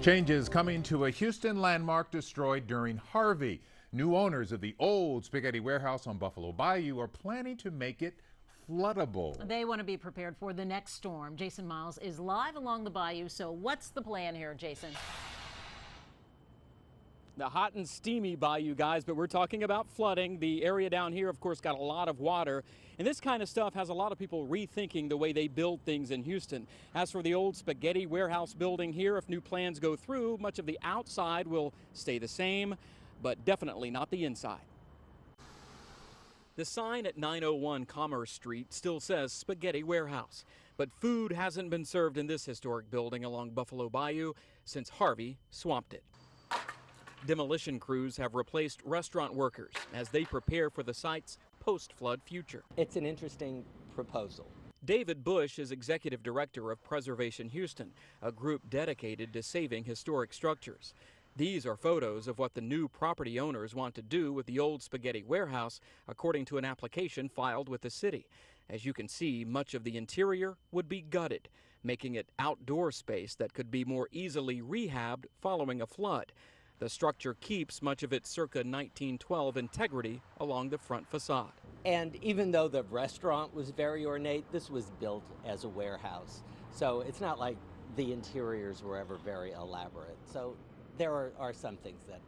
Changes coming to a Houston landmark destroyed during Harvey. New owners of the old spaghetti warehouse on Buffalo Bayou are planning to make it floodable. They want to be prepared for the next storm. Jason Miles is live along the bayou. So what's the plan here, Jason? The hot and steamy bayou, guys, but we're talking about flooding. The area down here, of course, got a lot of water. And this kind of stuff has a lot of people rethinking the way they build things in Houston. As for the old spaghetti warehouse building here, if new plans go through, much of the outside will stay the same, but definitely not the inside. The sign at 901 Commerce Street still says Spaghetti Warehouse, but food hasn't been served in this historic building along Buffalo Bayou since Harvey swamped it. Demolition crews have replaced restaurant workers as they prepare for the site's post-flood future. It's an interesting proposal. David Bush is executive director of Preservation Houston, a group dedicated to saving historic structures. These are photos of what the new property owners want to do with the old spaghetti warehouse, according to an application filed with the city. As you can see, much of the interior would be gutted, making it outdoor space that could be more easily rehabbed following a flood. The structure keeps much of its circa 1912 integrity along the front facade. And even though the restaurant was very ornate, this was built as a warehouse. So it's not like the interiors were ever very elaborate. So there are some things that,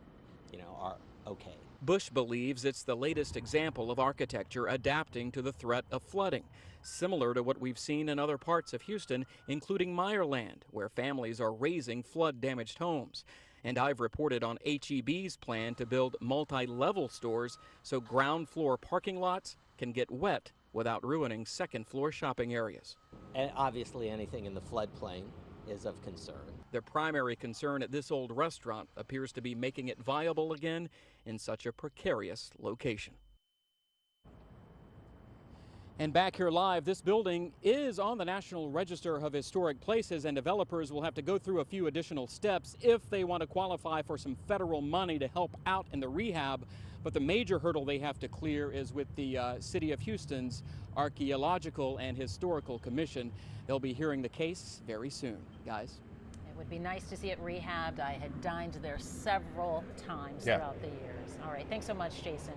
are okay. Bush believes it's the latest example of architecture adapting to the threat of flooding, similar to what we've seen in other parts of Houston, including Meyerland, where families are raising flood-damaged homes. And I've reported on HEB's plan to build multi-level stores so ground floor parking lots can get wet without ruining second floor shopping areas. And obviously anything in the floodplain is of concern. The primary concern at this old restaurant appears to be making it viable again in such a precarious location. And back here live, this building is on the National Register of Historic Places, and developers will have to go through a few additional steps if they want to qualify for some federal money to help out in the rehab. But the major hurdle they have to clear is with the City of Houston's Archaeological and Historical Commission. They'll be hearing the case very soon, guys. It would be nice to see it rehabbed. I had dined there several times throughout the years. All right, thanks so much, Jason.